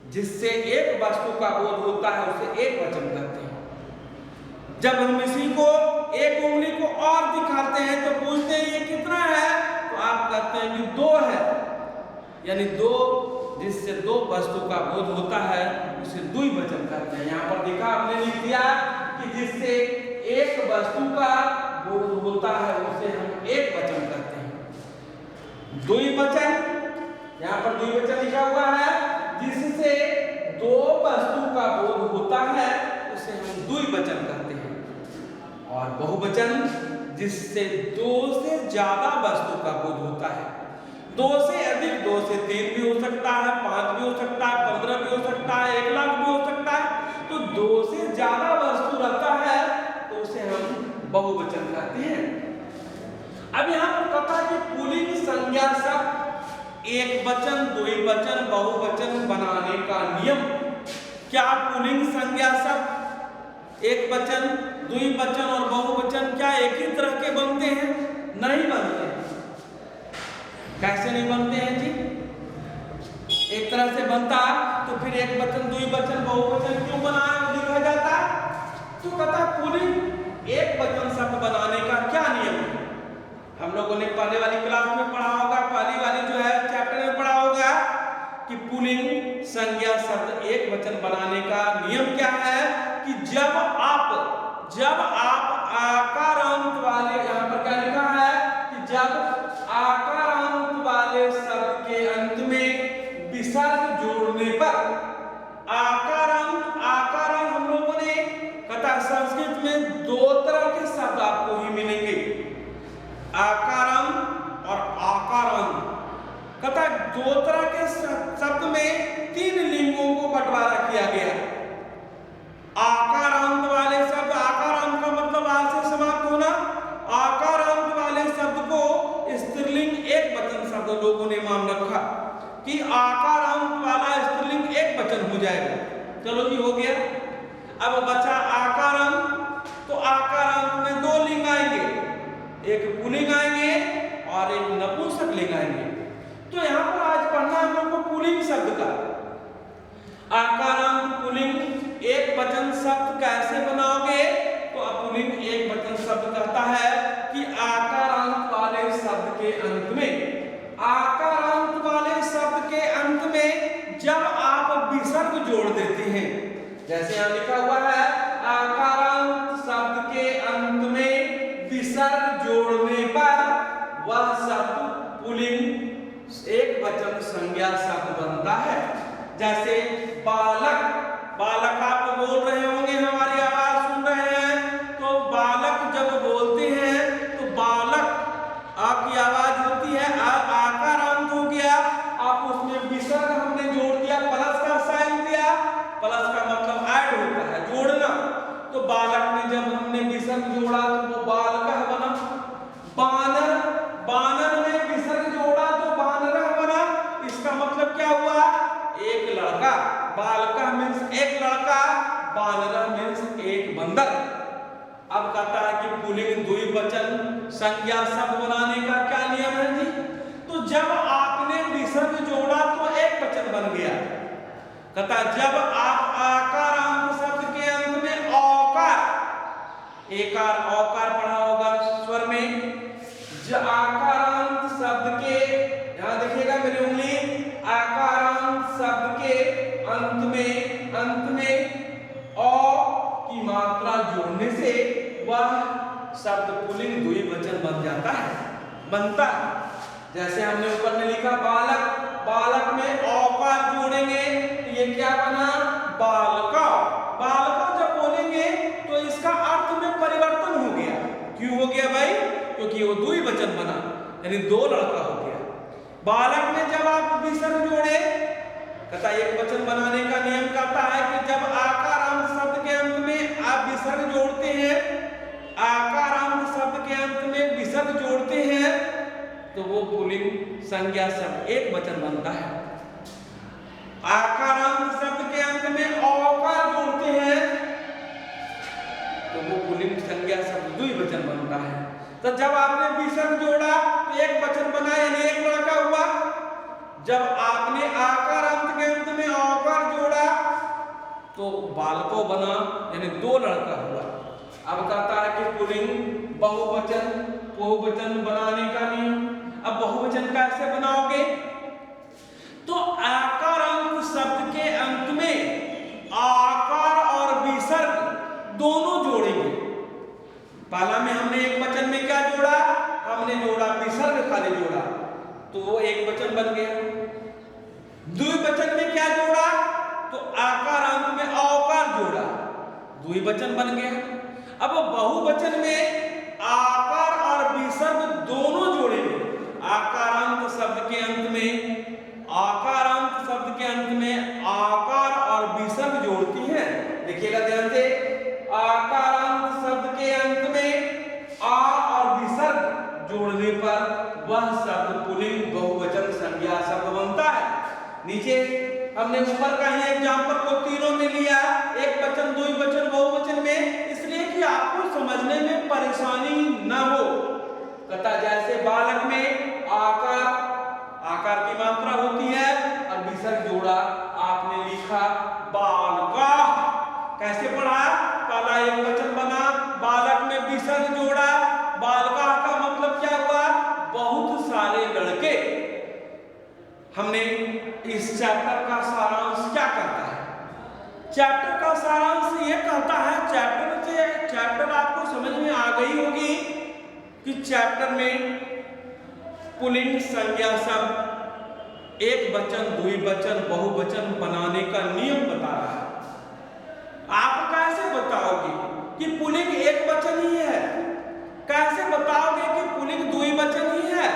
जिससे एक वस्तु का बोध होता है उसे एक वचन कहते हैं। जब हम इसी को एक उंगली को और दिखाते हैं तो पूछते हैं ये कितना है, तो आप कहते हैं कि 2 है, यानी 2, जिससे 2 वस्तु का बोध होता है उसे द्विवचन कहते हैं। यहाँ पर देखा आपने लिख दिया कि जिससे एक वस्तु का बोध होता है उसे हम एक वचन कहते हैं। द्विवचन, यहाँ पर द्विवचन लिखा हुआ है, जिससे 2 वस्तु का बोध होता है उसे हम द्विवचन कहते हैं। और बहुवचन, जिससे 2 से ज्यादा वस्तु का बोध होता है, 2 से अधिक, 2 से 3 भी हो सकता है, 5 भी हो सकता है, 15 भी हो सकता है, 1 लाख भी हो सकता है। तो 2 से ज्यादा वस्तु रहता है तो उसे हम बहुवचन कहते हैं। अब यहाँ पर कथा कि पुल्लिंग संज्ञा शब्द एक वचन, द्विवचन, बहुवचन बनाने का नियम। क्या पुल्लिंग संज्ञा शब्द एक वचन, द्विवचन और बहुवचन क्या एक ही तरह के बनते हैं? नहीं बनते। कैसे नहीं बनते हैं जी? एक तरह से बनता तो फिर एक वचन, द्विवचन, बहुवचन क्यों बनाया लिखा जाता? तो कथा पुल्लिंग एक वचन शब्द बनाने का क्या नियम है? हम लोगों ने पहले वाली क्लास में पढ़ा होगा, पहली वाली जो है चैप्टर में पढ़ा होगा कि पुल्लिंग संज्ञा शब्द एक वचन बनाने का नियम क्या है कि जब आप आकारांत वाले, यहाँ पर क्या लिखा है कि जब आकारांत वाले शब्द के अंत में विसर्ग जोड़ने पर, आकारांत हम लोगों ने कथा संस्कृत में 2 तरह के शब्द आपको ही मिलेंगे, आकारांत और आकारांत। कथा 2 तरह के शब्द में 3 लिंगों को बंटवारा किया गया। आकारांत वाले शब्द, आकारांत का मतलब आ से समाप्त होना, आकारांत वाले शब्द को स्त्रीलिंग एक वचन शब्द लोगों ने मान रखा कि आकारांत वाला स्त्रीलिंग एक वचन हो जाएगा। चलो जी हो गया। अब बचा आकारांत, तो आकारांत में 2 लिंग आएंगे, एक पुल्लिंग आएंगे और एक नपुंसक लिंग आएंगे। तो यहाँ पर आज पढ़ना हम लोग को पुल्लिंग शब्द का। आकारांत पुल्लिंग एक वचन शब्द कैसे बनाओगे? तो पुल्लिंग एक वचन शब्द कहता है कि आकारांत वाले शब्द के अंत में, आकारांत वाले शब्द के अंत में जब आप विसर्ग जोड़ देते हैं, जैसे यहाँ लिखा हुआ है आकारांत शब्द के अंत में विसर्ग जोड़ने पर वह शब्द पुल्लिंग एक वचन संज्ञा शब्द बनता है। जैसे बालक, बालक आप बोल रहे होंगे, हमारी आवाज सुन रहे हैं, तो बालक जब बोलते हैं तो बालक आपकी आवाज होती है, आकारांत हो गया, आप उसमें विसर्ग हमने जोड़ दिया, प्लस का साइन दिया, प्लस का मतलब ऐड होता है, जोड़ना। तो बालक में जब हमने विसर्ग जोड़ा तो वो बालक बना। बानर, बानर में विसर्ग जोड़ा तो बानर बना। इसका मतलब क्या हुआ? एक लड़का, बालका मीन्स एक लड़का, बानर मीन्स एक बंदर। अब कहता है कि पुल्लिंग द्विवचन संज्ञा शब्द बनाने का क्या नियम है जी? तो जब आपने विसर्ग जोड़ा तो एक वचन बन गया। कहता जब आप आकारांत शब्द के अंत में औकार, एकार औकार पढ़ा होगा स्वर में, आकारांत शब्द के, यहां देखिएगा मेरी उंगली, आकारांत शब्द के अंत में औ की मात्रा जोड़ने से वह शब्द पुल्लिंग द्विवचन बन जाता है, बनता है। जैसे हमने ऊपर में लिखा बालक, बालक में औकार जोड़ेंगे तो ये क्या बना? बालका। बालका जब बोलेंगे तो इसका अर्थ में परिवर्तन हो गया। क्यों हो गया भाई? क्योंकि वो द्विवचन बना, यानी 2 लड़का हो गया। बालक में जब आप विसर्ग जोड़े, कहता एक वचन बनाने का नियम कहता है कि जब आकारांत शब्द के अंत में आप विसर्ग जोड़ते हैं, आकारांत शब्द के अंत में विसर्ग जोड़ते हैं तो वो पुल्लिंग संज्ञा शब्द एक वचन बनता है। आकारांत शब्द के अंत में औकार जोड़ते हैं तो वो पुल्लिंग संज्ञा शब्द द्विवचन बनता है। तो जब आपने विसर्ग जोड़ा तो एक वचन बना, यानी एक लड़का हुआ। जब आपने आकारांत के अंत में औकार जोड़ा तो बालको बना, यानी 2 लड़का हुआ। अब कहता है कि पुल्लिंग बहुवचन बनाने का नियम। अब बहुवचन कैसे बनाओगे? तो आकारांत शब्द के अंत में आकार और विसर्ग दोनों जोड़ेंगे। पहला में हमने एक वचन में क्या जोड़ा? हमने जोड़ा विसर्ग खाली जोड़ा, तो वो एक वचन बन गया। द्विवचन में क्या जोड़ा? तो आकारांत में औकार जोड़ा, द्विवचन बन गया। अब बहुवचन में आकार और विसर्ग दोनों जोड़ेंगे। आकारांत शब्द के अंत में आकार और विसर्ग जोड़ती हैं। देखिएगा ध्यान से, आकारांत शब्द के अंत में आ और विसर्ग जोड़ने पर वह शब्द पुल्लिंग बहुवचन संज्ञा शब्द बनता है। नीचे हमने ऊपर का ही एग्जाम्पल को तीनों में लिया, एक वचन, द्विवचन, बहुवचन में, इसलिए कि आपको समझने में परेशानी न हो। कहता जैसे बालक में आकार की मात्रा होती है और विसर्ग जोड़ा, आपने लिखा बालका। कैसे पढ़ा? पहला एक वचन बना, बालक में विसर्ग जोड़ा, बालका का मतलब क्या हुआ? बहुत सारे लड़के। हमने इस चैप्टर का सारांश क्या कहता है? चैप्टर का सारांश ये कहता है, चैप्टर आपको समझ में आ गई होगी कि चैप्टर में पुल्लिंग संज्ञा शब्द एक वचन, द्विवचन, बहुवचन बनाने का नियम बता रहा है। आप कैसे बताओगे कि पुल्लिंग एक वचन ही है? कैसे बताओगे कि पुल्लिंग द्विवचन ही है?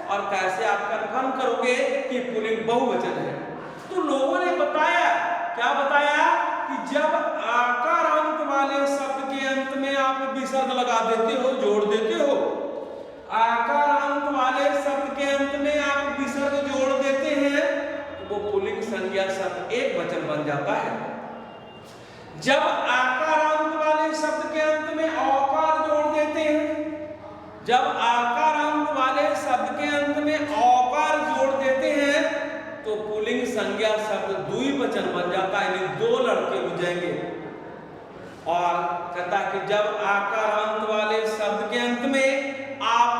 और कैसे आप कंफर्म करोगे कि पुल्लिंग बहुवचन है? तो लोगों ने बताया, क्या बताया? कि जब आकारांत वाले शब्द के अंत में आप विसर्ग लगा देते हो, जोड़ देते हो, आकारांत वाले शब्द के अंत में आप विसर्ग जोड़ देते हैं, तो वो पुल्लिंग संज्ञा शब्द एक वचन बन जाता है। जब आकारांत वाले शब्द के अंत में औकार जोड़ देते हैं, जब आकारांत वाले शब्द के अंत में औकार जोड़ देते हैं, तो पुल्लिंग संज्ञा शब्द द्विवचन बन जाता है, यानी 2 लड़के हो जाएंगे। और कहता कि जब आकारांत वाले शब्द के अंत में आप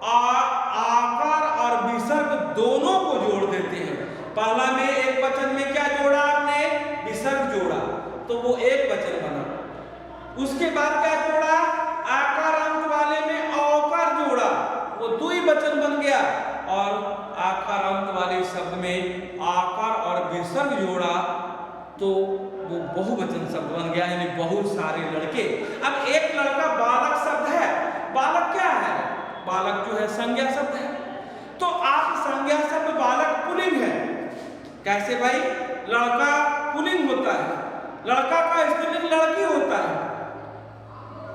आकार और विसर्ग दोनों को जोड़ देते हैं, पहला में एक वचन में क्या जोड़ा आपने? विसर्ग जोड़ा, तो वो एक वचन बना। उसके बाद क्या जोड़ा? आकारांत वाले में औकार जोड़ा, वो द्विवचन बन गया। और आकारांत वाले शब्द में आकार और विसर्ग जोड़ा, तो वो बहुवचन शब्द बन गया, यानी बहुत सारे लड़के। अब एक लड़का बालक शब्द है। बालक क्या है? बालक जो है संज्ञा शब्द है। तो आप संज्ञा शब्द बालक पुल्लिंग है। कैसे भाई? लड़का पुल्लिंग होता है, लड़का का स्त्रीलिंग लड़की होता है,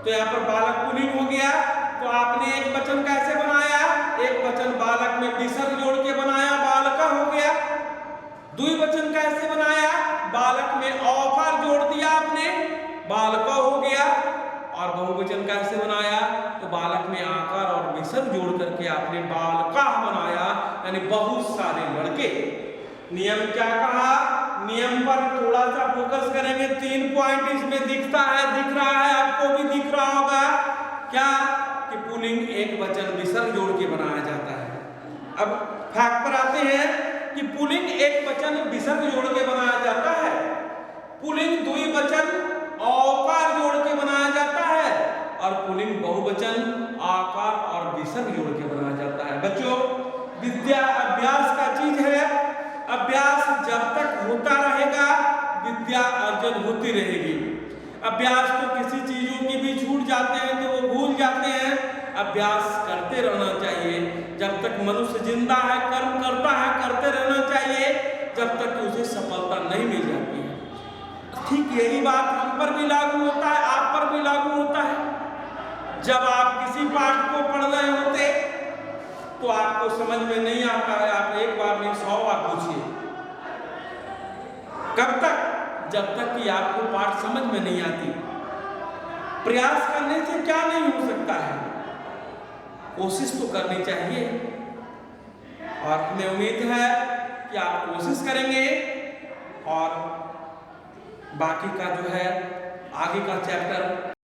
तो यहाँ पर बालक पुल्लिंग हो गया। तो आपने एक वचन कैसे बनाया? एक वचन बालक में विसर्ग जोड़ के बनाया, बालका हो गया। द्विवचन कैसे बनाया? बालक में औकार जोड़ दिया आपने, बालका हो गया। और बहुवचन कैसे बनाया? तो बालक में आकार और विसर्ग जोड़ करके आपने बालका बनाया, यानी बहुत सारे लड़के। नियम क्या कहा? नियम पर थोड़ा सा फोकस करेंगे। 3 पॉइंट इसमें दिखता है, दिख रहा है, आपको भी दिख रहा होगा। क्या? कि पुल्लिंग एक वचन विसर्ग जोड़ के बनाया जाता है। अब फैक्ट पर आते हैं कि पुल्लिंग एक वचन विसर्ग जोड़ के बनाया जाता है, पुल्लिंग द्विवचन औकार जोड़ के बनाया जाता है, और पुल्लिंग बहुवचन आकार और विसर्ग जोड़ के बनाया जाता है। बच्चों, विद्या अभ्यास का चीज है। अभ्यास जब तक होता रहेगा, विद्या अर्जन होती रहेगी। अभ्यास तो किसी चीजों की भी छूट जाते हैं तो वो भूल जाते हैं। अभ्यास करते रहना चाहिए। जब तक मनुष्य जिंदा है, कर्म करता है, करते रहना चाहिए, जब तक कि उसे सफलता नहीं मिल जाती है। ठीक यही बात हम पर भी लागू होता है, आप पर भी लागू होता है। जब आप किसी पाठ को पढ़ रहे होते तो आपको समझ में नहीं आता है, आप एक बार नहीं 100 बार पूछिए। कब तक? जब तक कि आपको पाठ समझ में नहीं आती। प्रयास करने से क्या नहीं हो सकता है, कोशिश तो करनी चाहिए। और हमें उम्मीद है कि आप कोशिश करेंगे और बाकी का जो है आगे का चैप्टर